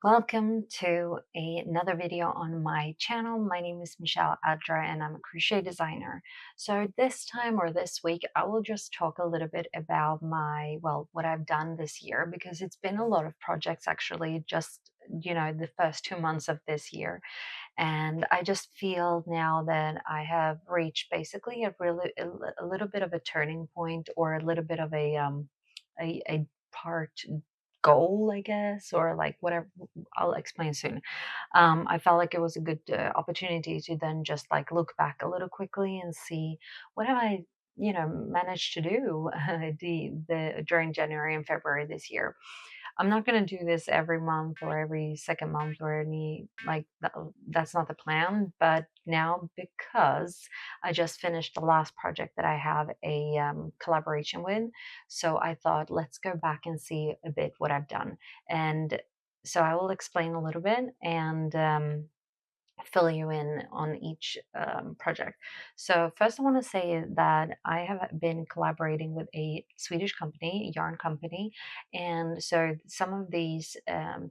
Welcome to another video on my channel. My name is Michelleadra and I'm a crochet designer. So this time or this week, I will just talk a little bit about what I've done this year because it's been a lot of projects actually just, the first 2 months of this year. And I just feel now that I have reached basically a little bit of a turning point or a little bit of a part goal, I guess, or like whatever. I'll explain soon. I felt like it was a good opportunity to then just like look back a little quickly and see what have I, managed to do the during January and February this year. I'm not going to do this every month or every second month or any like that's not the plan. But now, because I just finished the last project that I have a collaboration with, so I thought let's go back and see a bit what I've done. And so I will explain a little bit and fill you in on each project. So first I want to say that I have been collaborating with a Swedish company, a yarn company. And so some of these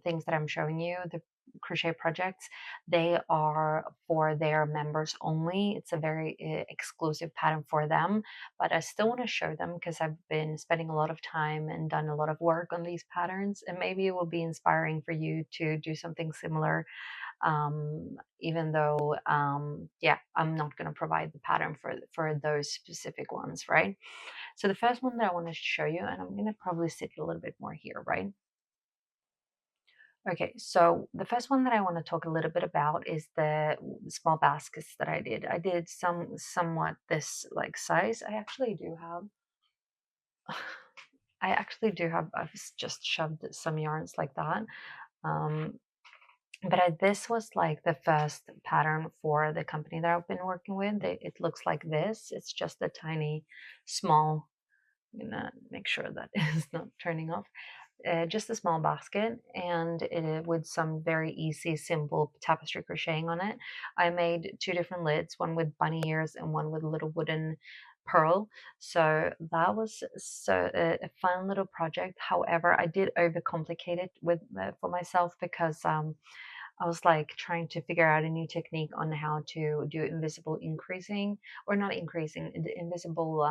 things that I'm showing you, the crochet projects, they are for their members only. It's a very exclusive pattern for them, but I still want to show them because I've been spending a lot of time and done a lot of work on these patterns, and maybe it will be inspiring for you to do something similar, even though yeah, I'm not going to provide the pattern for those specific ones, right? So the first one that I want to show you, and I'm going to probably sit a little bit more here, right? Okay, so the first one that I want to talk a little bit about is the small baskets that I did. I did somewhat this like size. I've just shoved some yarns like that. um, this was like the first pattern for the company that I've been working with. It looks like this. It's just a tiny, small. I'm gonna make sure that it's not turning off. Just a small basket, and with some very easy, simple tapestry crocheting on it. I made two different lids, one with bunny ears and one with a little wooden pearl. So that was a fun little project. However, I did overcomplicate it with for myself because I was like trying to figure out a new technique on how to do invisible increasing, or not increasing, the invisible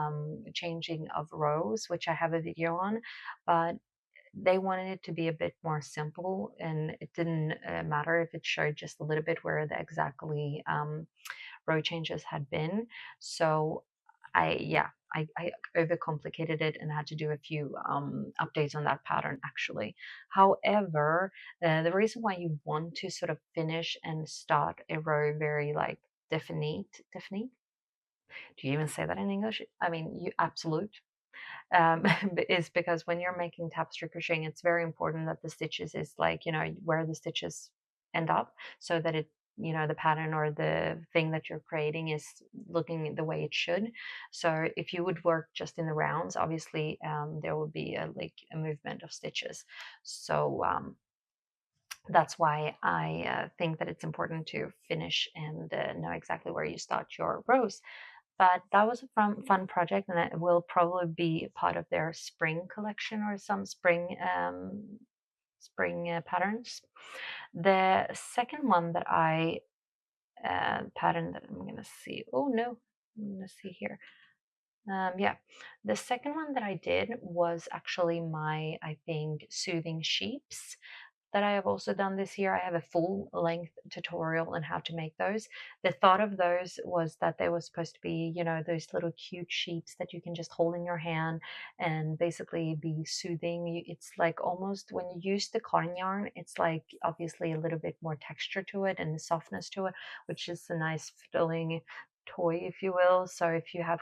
changing of rows, which I have a video on. But they wanted it to be a bit more simple, and it didn't matter if it showed just a little bit where the exactly row changes had been. So I overcomplicated it and had to do a few updates on that pattern actually. However, the reason why you want to sort of finish and start a row very like definite. Do you even say that in English? I mean, you absolute. um, is because when you're making tapestry crocheting, it's very important that the stitches is like, where the stitches end up, so that the pattern or the thing that you're creating is looking the way it should. So if you would work just in the rounds, obviously there will be a movement of stitches. So that's why I think that it's important to finish and know exactly where you start your rows. But that was a fun project, and it will probably be part of their spring collection or some spring patterns. The second one that I pattern that I'm gonna see. Oh no, I'm gonna see here. Yeah, the second one that I did was actually my, I think, soothing sheeps that I have also done this year. I have a full length tutorial on how to make those. The thought of those was that they were supposed to be, those little cute sheeps that you can just hold in your hand and basically be soothing. It's like almost when you use the cotton yarn, it's like obviously a little bit more texture to it and softness to it, which is a nice filling toy, if you will. So if you have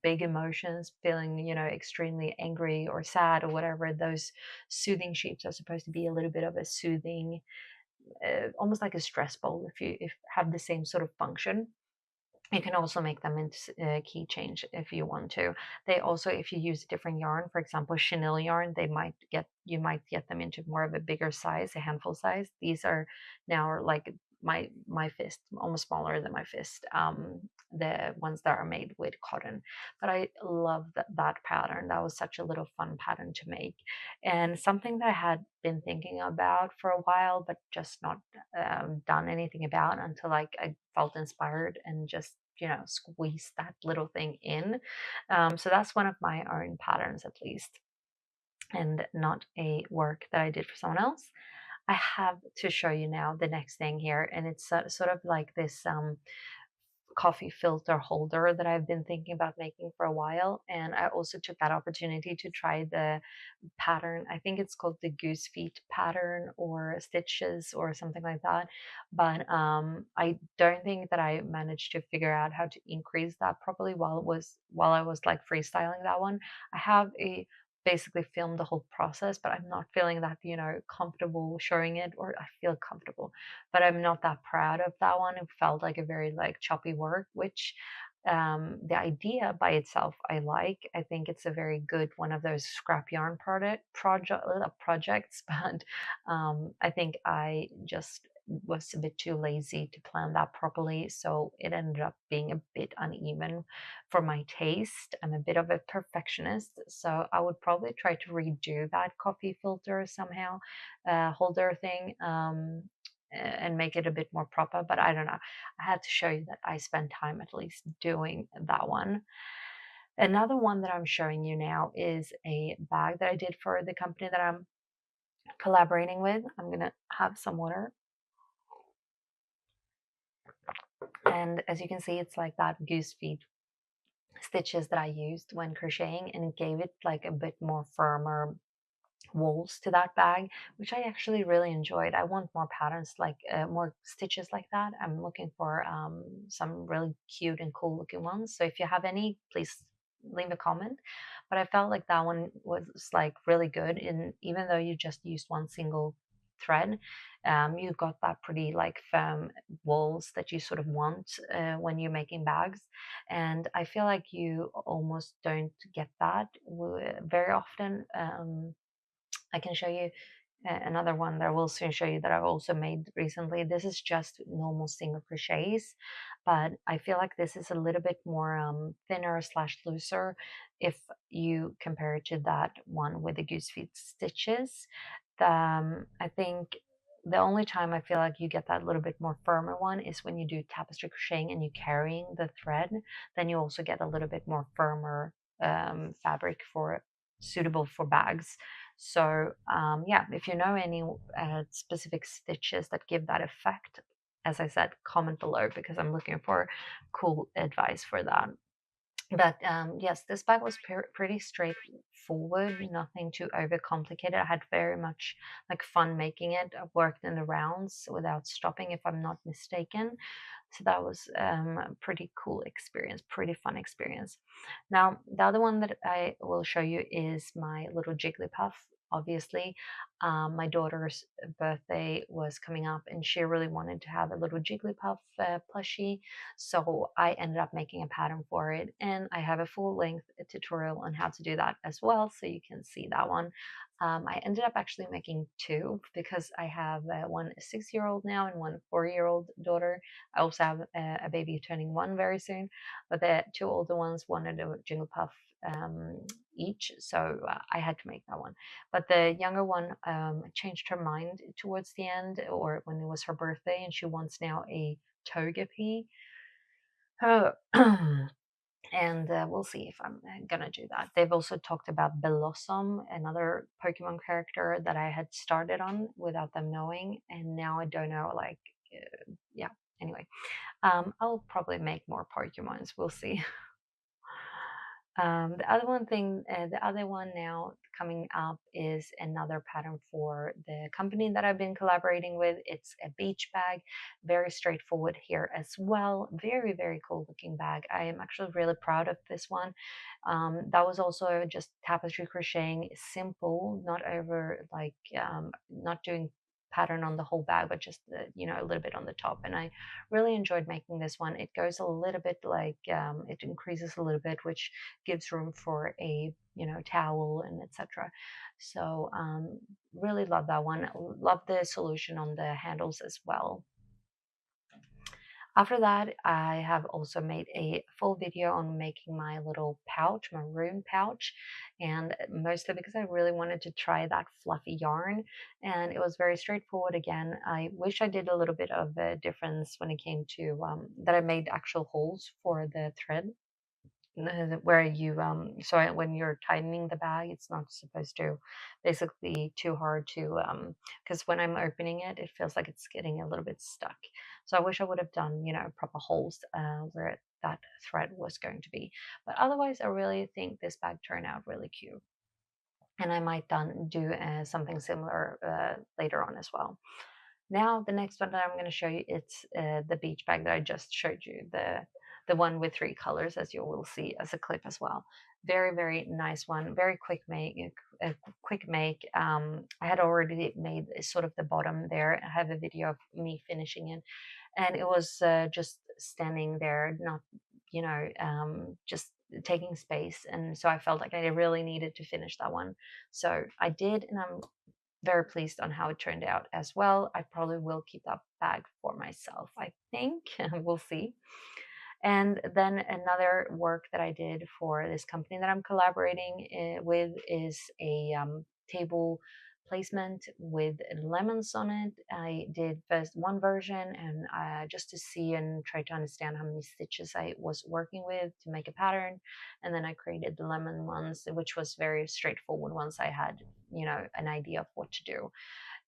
big emotions, feeling, extremely angry or sad or whatever, those soothing sheeps are supposed to be a little bit of a soothing, almost like a stress ball, if have the same sort of function. You can also make them into key change if you want to. They also, if you use a different yarn, for example, chenille yarn, you might get them into more of a bigger size, a handful size. These are now like my fist, almost smaller than my fist. The ones that are made with cotton, but I love that pattern. That was such a little fun pattern to make, and something that I had been thinking about for a while, but just not done anything about until like I felt inspired and just squeeze that little thing in. So that's one of my own patterns, at least, and not a work that I did for someone else. I have to show you now the next thing here, and it's sort of like this coffee filter holder that I've been thinking about making for a while. And I also took that opportunity to try the pattern. I think it's called the goose feet pattern or stitches or something like that. But I don't think that I managed to figure out how to increase that properly while I was like freestyling that one. I have a basically filmed the whole process, but I'm not feeling that, comfortable showing it, or I feel comfortable, but I'm not that proud of that one. It felt like a very like choppy work, which the idea by itself I like. I think it's a very good one of those scrap yarn projects, but I think I just was a bit too lazy to plan that properly, so it ended up being a bit uneven for my taste. I'm a bit of a perfectionist, so I would probably try to redo that coffee filter somehow, holder thing, and make it a bit more proper. But I don't know. I had to show you that I spent time at least doing that one. Another one that I'm showing you now is a bag that I did for the company that I'm collaborating with. I'm gonna have some water. And as you can see, it's like that goose feet stitches that I used when crocheting, and it gave it like a bit more firmer walls to that bag, which I actually really enjoyed. I want more patterns like more stitches like that. I'm looking for some really cute and cool looking ones. So if you have any, please leave a comment. But I felt like that one was like really good, and even though you just used one single thread, you got that pretty like firm walls that you sort of want when you're making bags. And I feel like you almost don't get that very often. I can show you another one that I will soon show you that I've also made recently. This is just normal single crochets, but I feel like this is a little bit more thinner slash looser if you compare it to that one with the goose feet stitches. I think the only time I feel like you get that little bit more firmer one is when you do tapestry crocheting and you're carrying the thread. Then you also get a little bit more firmer fabric for suitable for bags. So yeah, if you know any specific stitches that give that effect, as I said, comment below because I'm looking for cool advice for that. But yes, this bag was pretty straightforward, nothing too overcomplicated. I had very much like fun making it. I worked in the rounds without stopping, if I'm not mistaken. So that was a pretty cool experience, pretty fun experience. Now, the other one that I will show you is my little Jigglypuff. Obviously, my daughter's birthday was coming up and she really wanted to have a little Jigglypuff plushie. So I ended up making a pattern for it, and I have a full length tutorial on how to do that as well. So you can see that one. I ended up actually making two because I have one 6-year-old now and one 4-year-old daughter. I also have a baby turning 1 very soon, but the two older ones wanted a Jigglypuff each, so I had to make that one. But the younger one changed her mind towards the end, or when it was her birthday, and she wants now a Togepi. Oh, and we'll see if I'm gonna do that. They've also talked about Blossom, another Pokemon character that I had started on without them knowing, and now I don't know. Like, yeah. Anyway, I'll probably make more Pokemons. We'll see. The other one now coming up is another pattern for the company that I've been collaborating with. It's a beach bag, very straightforward here as well. Very, very cool looking bag. I am actually really proud of this one. That was also just tapestry crocheting, simple, not over like, not doing pattern on the whole bag, but just a little bit on the top. And I really enjoyed making this one. It goes a little bit like, it increases a little bit, which gives room for a towel and etc. So really love that one. Love the solution on the handles as well. After that, I have also made a full video on making my little pouch, my room pouch, and mostly because I really wanted to try that fluffy yarn, and it was very straightforward again. I wish I did a little bit of a difference when it came to that I made actual holes for the thread where you when you're tightening the bag, it's not supposed to basically too hard to because when I'm opening it, it feels like it's getting a little bit stuck. So I wish I would have done, you know, proper holes where that thread was going to be. But otherwise, I really think this bag turned out really cute, and I might do something similar later on as well. Now, the next one that I'm going to show you, it's the beach bag that I just showed you, the one with 3 colors, as you will see as a clip as well. Very, very nice one. Very quick make. Quick make. I had already made sort of the bottom there. I have a video of me finishing it, and it was just standing there, not, you know, just taking space. And so I felt like I really needed to finish that one. So I did, and I'm very pleased on how it turned out as well. I probably will keep that bag for myself, I think. We'll see. And then another work that I did for this company that I'm collaborating with is a table placement with lemons on it. I did first one version, and just to see and try to understand how many stitches I was working with to make a pattern. And then I created the lemon ones, which was very straightforward once I had, you know, an idea of what to do.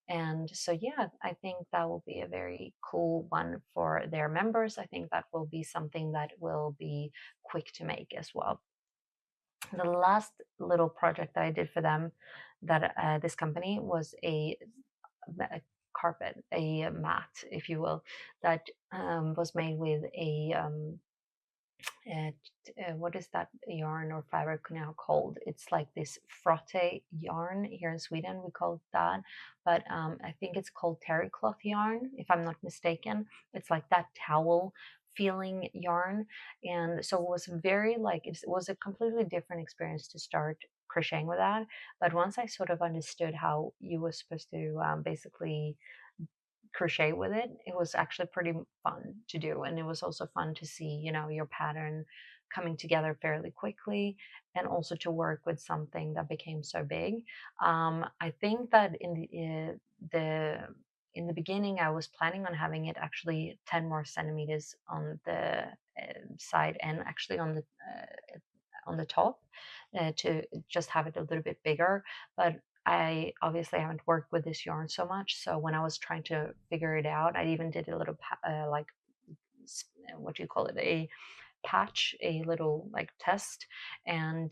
And so, yeah, I think that will be a very cool one for their members. I think that will be something that will be quick to make as well. The last little project that I did for them, that this company, was a carpet, a mat, if you will, that was made with a uh, what is that yarn or fabric now called? It's like this frotte yarn. Here in Sweden we call it that, but I think it's called terry cloth yarn, if I'm not mistaken. It's like that towel feeling yarn. And so it was very like, it was a completely different experience to start crocheting with that. But once I sort of understood how you were supposed to basically crochet with it, it was actually pretty fun to do. And it was also fun to see, you know, your pattern coming together fairly quickly, and also to work with something that became so big. I think that the in the beginning, I was planning on having it actually 10 more centimeters on the side, and actually on the top, to just have it a little bit bigger. But I obviously haven't worked with this yarn so much, so when I was trying to figure it out, I even did a little like what do you call it, a patch, a little like test, and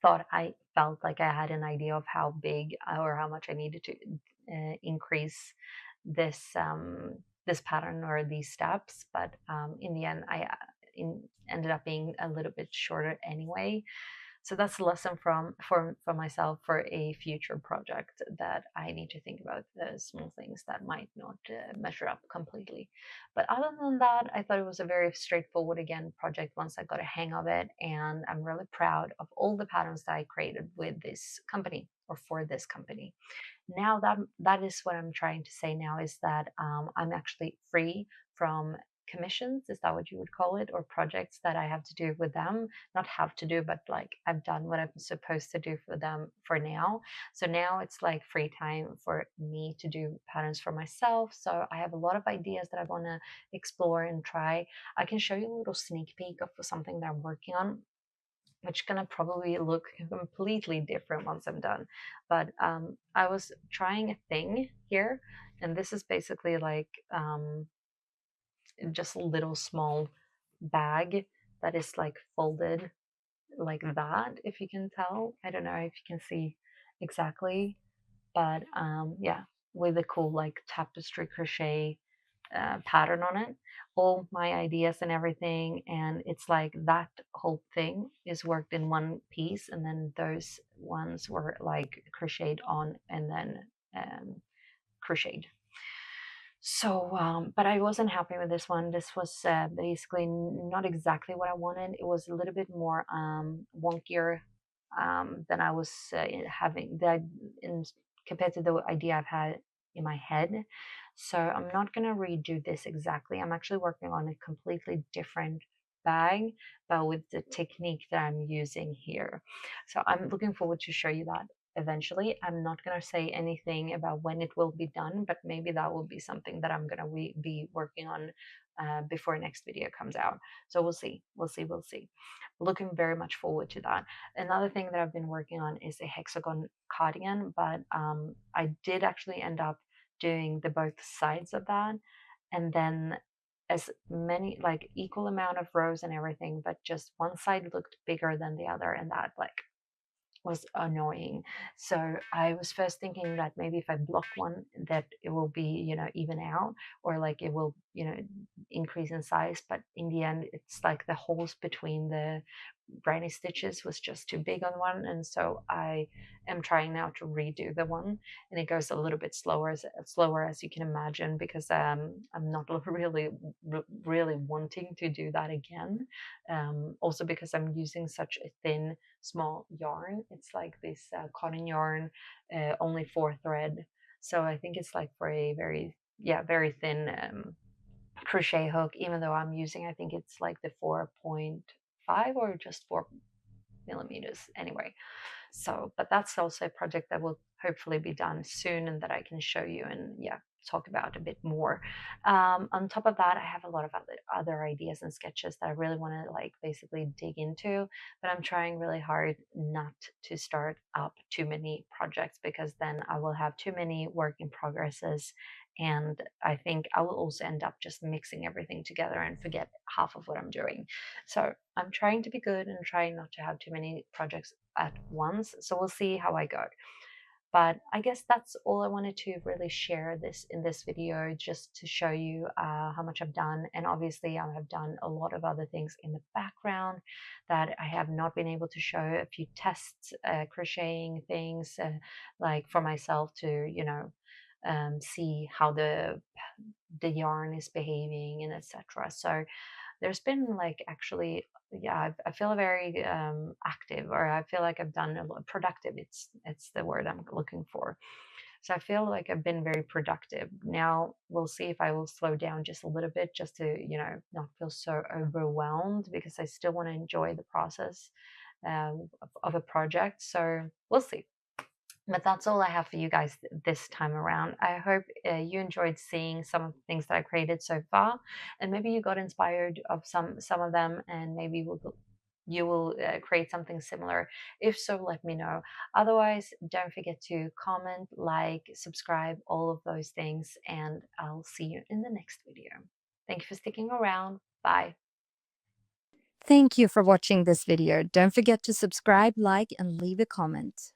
thought I felt like I had an idea of how big or how much I needed to increase this this pattern or these steps. But in the end, ended up being a little bit shorter anyway. So that's a lesson for myself for a future project, that I need to think about the small things that might not measure up completely. But other than that, I thought it was a very straightforward, again, project once I got a hang of it, and I'm really proud of all the patterns that I created with this company, or for this company. Now that is what I'm trying to say now, is that I'm actually free from commissions. Is that what you would call it? Or projects that I have to do with them? Not have to do, but like I've done what I'm supposed to do for them for now. So now it's like free time for me to do patterns for myself. So I have a lot of ideas that I want to explore and try. I can show you a little sneak peek of something that I'm working on, which gonna probably look completely different once I'm done. But I was trying a thing here, and this is basically like just a little small bag that is like folded like that, if you can tell. I don't know if you can see exactly, but yeah, with a cool like tapestry crochet pattern on it, all my ideas and everything. And it's like that whole thing is worked in one piece, and then those ones were like crocheted on and then crocheted. So, but I wasn't happy with this one. This was basically not exactly what I wanted. It was a little bit more wonkier than I was having, that in compared to the idea I've had in my head. So I'm not going to redo this exactly. I'm actually working on a completely different bag, but with the technique that I'm using here. So I'm looking forward to show you that eventually. I'm not going to say anything about when it will be done, but maybe that will be something that I'm going to be working on before next video comes out. So we'll see. We'll see. Looking very much forward to that. Another thing that I've been working on is a hexagon cardigan, but I did actually end up doing the both sides of that, and then as many, like, equal amount of rows and everything, but just one side looked bigger than the other, and that like was annoying. So I was first thinking that maybe if I block one, that it will be, you know, even out, or like it will, you know, increase in size. But in the end, it's like the holes between the granny stitches was just too big on one, and so I am trying now to redo the one, and it goes a little bit slower as you can imagine, because I'm not really wanting to do that again. Also because I'm using such a thin small yarn. It's like this cotton yarn, only 4 thread, so I think it's like for a very thin crochet hook, even though I'm using, I think it's like the 4.5 or just 4 millimeters anyway. So, but that's also a project that will hopefully be done soon and that I can show you and talk about a bit more. On top of that, I have a lot of other ideas and sketches that I really want to like basically dig into, but I'm trying really hard not to start up too many projects, because then I will have too many work in progresses, and I think I will also end up just mixing everything together and forget half of what I'm doing. So I'm trying to be good and trying not to have too many projects at once. So we'll see how I go. But I guess that's all I wanted to really share in this video, just to show you how much I've done. And obviously I have done a lot of other things in the background that I have not been able to show. A few tests, crocheting things, like for myself to, you know, see how the yarn is behaving and etc. So there's been like actually, I feel very active, or I feel like I've done a lot productive. It's the word I'm looking for. So I feel like I've been very productive. Now we'll see if I will slow down just a little bit, just to, you know, not feel so overwhelmed, because I still want to enjoy the process of a project. So we'll see. But that's all I have for you guys this time around. I hope you enjoyed seeing some of the things that I created so far, and maybe you got inspired of some of them, and maybe you will create something similar. If so, let me know. Otherwise, don't forget to comment, like, subscribe, all of those things, and I'll see you in the next video. Thank you for sticking around. Bye. Thank you for watching this video. Don't forget to subscribe, like, and leave a comment.